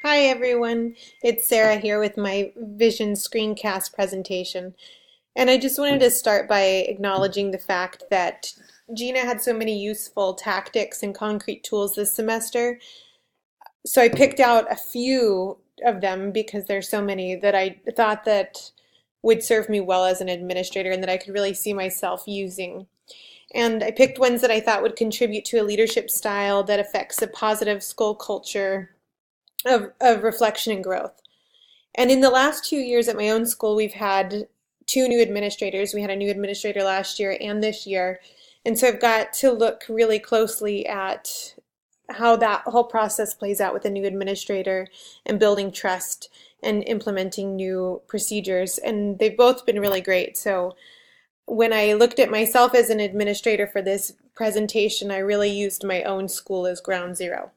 Hi everyone, it's Sarah here with my Vision screencast presentation. And I just wanted to start by acknowledging the fact that Gina had so many useful tactics and concrete tools this semester. So I picked out a few of them because there's so many that I thought that would serve me well as an administrator and that I could really see myself using. And I picked ones that I thought would contribute to a leadership style that affects a positive school culture of reflection and growth. And in the last 2 years at my own school, we've had two new administrators. We had a new administrator last year and this year. And so I've got to look really closely at how that whole process plays out with a new administrator and building trust and implementing new procedures. And they've both been really great. So when I looked at myself as an administrator for this presentation, I really used my own school as ground zero.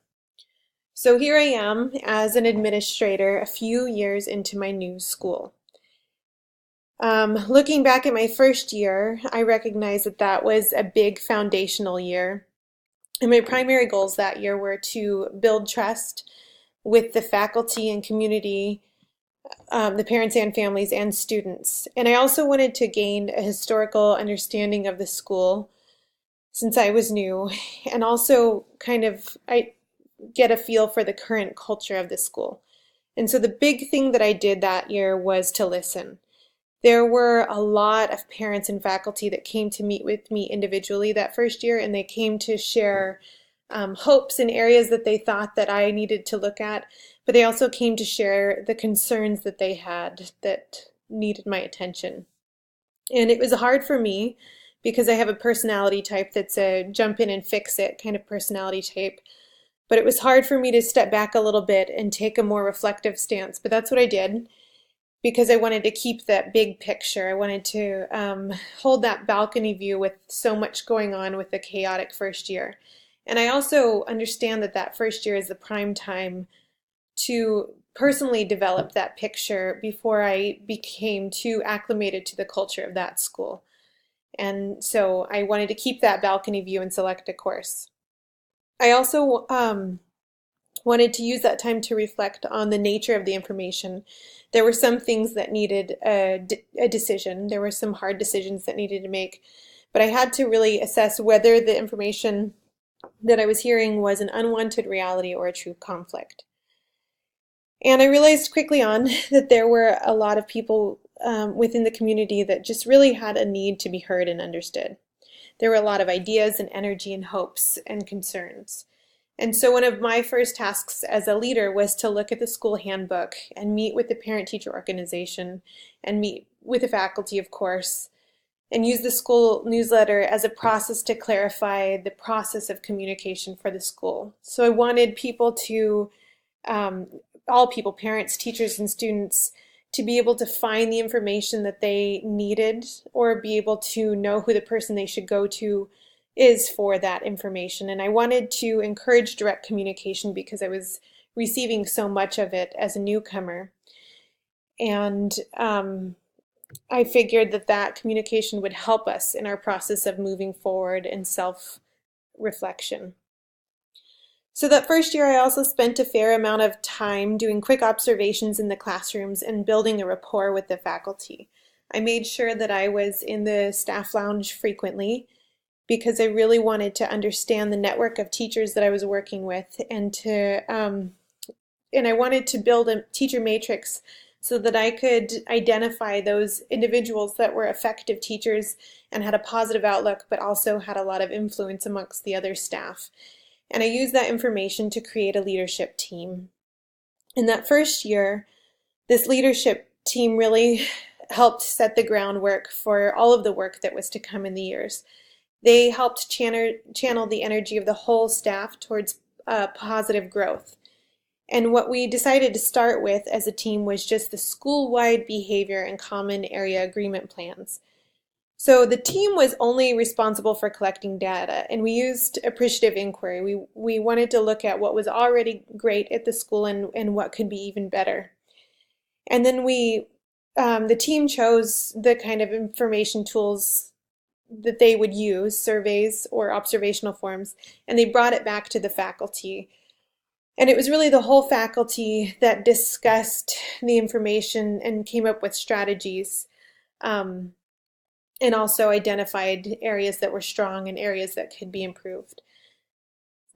So here I am as an administrator a few years into my new school. Looking back at my first year, I recognize that that was a big foundational year. And my primary goals that year were to build trust with the faculty and community, the parents and families and students. And I also wanted to gain a historical understanding of the school since I was new, and also I get a feel for the current culture of the school. And so the big thing that I did that year was to listen. There were a lot of parents and faculty that came to meet with me individually that first year, and they came to share hopes and areas that they thought that I needed to look at, but they also came to share the concerns that they had that needed my attention. And it was hard for me because I have a personality type that's a jump in and fix it kind of personality type. But it was hard for me to step back a little bit and take a more reflective stance. But that's what I did because I wanted to keep that big picture. I wanted to hold that balcony view with so much going on with the chaotic first year. And I also understand that that first year is the prime time to personally develop that picture before I became too acclimated to the culture of that school. And so I wanted to keep that balcony view and select a course. I also wanted to use that time to reflect on the nature of the information. There were some things that needed a decision. There were some hard decisions that needed to make, but I had to really assess whether the information that I was hearing was an unwanted reality or a true conflict. And I realized quickly on that there were a lot of people within the community that just really had a need to be heard and understood. There were a lot of ideas and energy and hopes and concerns. And so one of my first tasks as a leader was to look at the school handbook and meet with the parent-teacher organization and meet with the faculty, of course, and use the school newsletter as a process to clarify the process of communication for the school. So I wanted people to, all people, parents, teachers, and students, to be able to find the information that they needed or be able to know who the person they should go to is for that information. And I wanted to encourage direct communication because I was receiving so much of it as a newcomer. And I figured that that communication would help us in our process of moving forward in self-reflection. So that first year I also spent a fair amount of time doing quick observations in the classrooms and building a rapport with the faculty. I made sure that I was in the staff lounge frequently because I really wanted to understand the network of teachers that I was working with and I wanted to build a teacher matrix so that I could identify those individuals that were effective teachers and had a positive outlook but also had a lot of influence amongst the other staff. And I used that information to create a leadership team. In that first year, this leadership team really helped set the groundwork for all of the work that was to come in the years. They helped channel the energy of the whole staff towards positive growth. And what we decided to start with as a team was just the school-wide behavior and common area agreement plans. So the team was only responsible for collecting data, and we used appreciative inquiry. We wanted to look at what was already great at the school and what could be even better. And then the team chose the kind of information tools that they would use, surveys or observational forms, and they brought it back to the faculty. And it was really the whole faculty that discussed the information and came up with strategies, and also identified areas that were strong and areas that could be improved.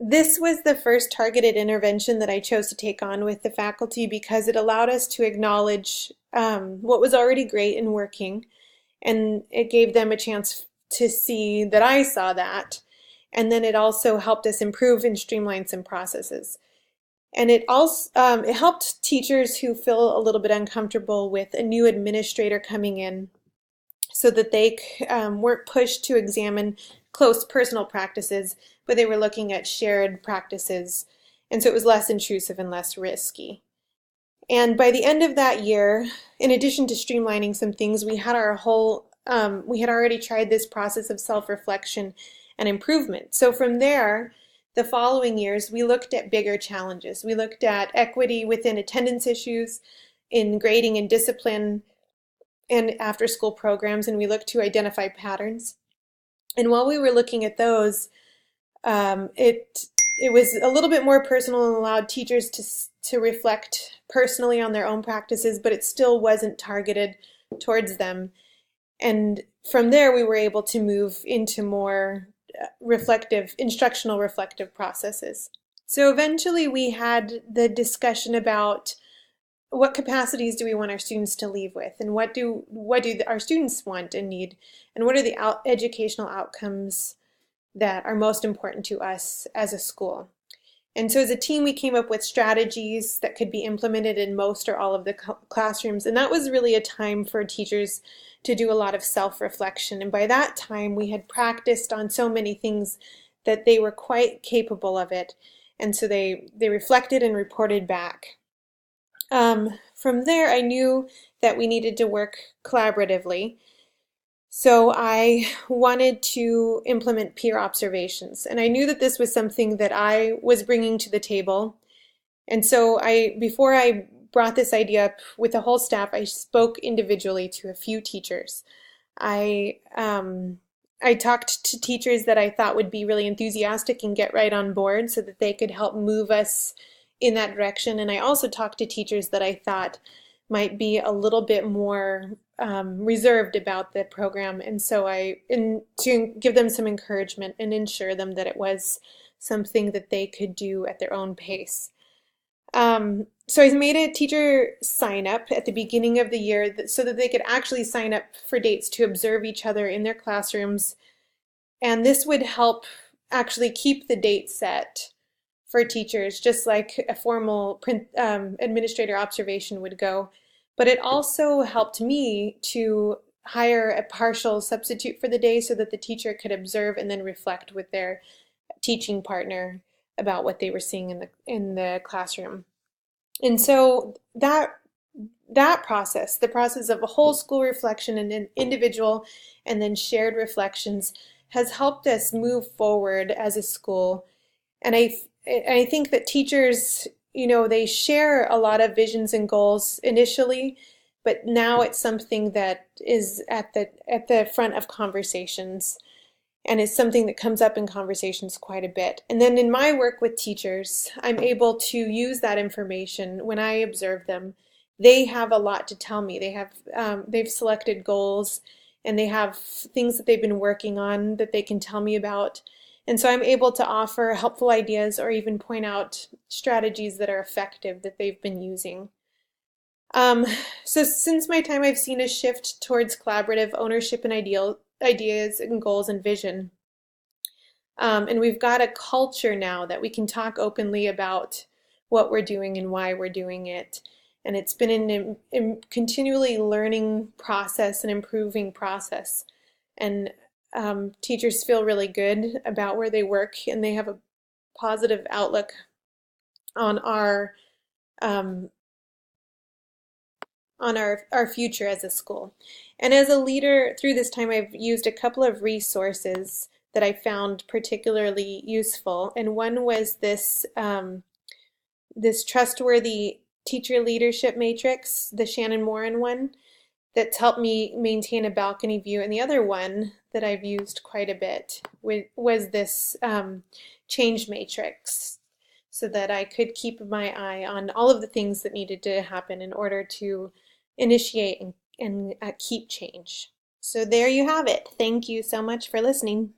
This was the first targeted intervention that I chose to take on with the faculty because it allowed us to acknowledge what was already great and working, and it gave them a chance to see that I saw that, and then it also helped us improve and streamline some processes. And it also it helped teachers who feel a little bit uncomfortable with a new administrator coming in, so that they weren't pushed to examine close personal practices, but they were looking at shared practices. And so it was less intrusive and less risky. And by the end of that year, in addition to streamlining some things, we had we had already tried this process of self-reflection and improvement. So from there, the following years, we looked at bigger challenges. We looked at equity within attendance issues, in grading and discipline, and after-school programs, and we looked to identify patterns. And while we were looking at those, it was a little bit more personal and allowed teachers to reflect personally on their own practices, but it still wasn't targeted towards them. And from there, we were able to move into more instructional reflective processes. So eventually we had the discussion about what capacities do we want our students to leave with, and what do our students want and need, and what are the educational outcomes that are most important to us as a school. And so as a team, we came up with strategies that could be implemented in most or all of the classrooms, and that was really a time for teachers to do a lot of self-reflection. And by that time, we had practiced on so many things that they were quite capable of it, and so they reflected and reported back. From there, I knew that we needed to work collaboratively. So I wanted to implement peer observations, and I knew that this was something that I was bringing to the table. And so before I brought this idea up with the whole staff, I spoke individually to a few teachers. I talked to teachers that I thought would be really enthusiastic and get right on board so that they could help move us in that direction. And I also talked to teachers that I thought might be a little bit more reserved about the program, and so to give them some encouragement and ensure them that it was something that they could do at their own pace. So I made a teacher sign up at the beginning of the year so that they could actually sign up for dates to observe each other in their classrooms, and this would help actually keep the date set for teachers, just like a formal administrator observation would go. But it also helped me to hire a partial substitute for the day so that the teacher could observe and then reflect with their teaching partner about what they were seeing in the classroom. And so that process, the process of a whole school reflection and an individual and then shared reflections, has helped us move forward as a school. And I think that teachers, they share a lot of visions and goals initially, but now it's something that is at the front of conversations, and is something that comes up in conversations quite a bit. And then in my work with teachers, I'm able to use that information when I observe them. They have a lot to tell me. They've selected goals, and they have things that they've been working on that they can tell me about. And so I'm able to offer helpful ideas or even point out strategies that are effective that they've been using. So since my time, I've seen a shift towards collaborative ownership and ideas and goals and vision. And we've got a culture now that we can talk openly about what we're doing and why we're doing it. And it's been a continually learning process and improving process. And teachers feel really good about where they work, and they have a positive outlook on our future as a school. And as a leader, through this time, I've used a couple of resources that I found particularly useful. And one was this trustworthy teacher leadership matrix, the Shannon Morin one, that's helped me maintain a balcony view. And the other one that I've used quite a bit was this change matrix. so that I could keep my eye on all of the things that needed to happen in order to initiate and keep change. So there you have it. Thank you so much for listening.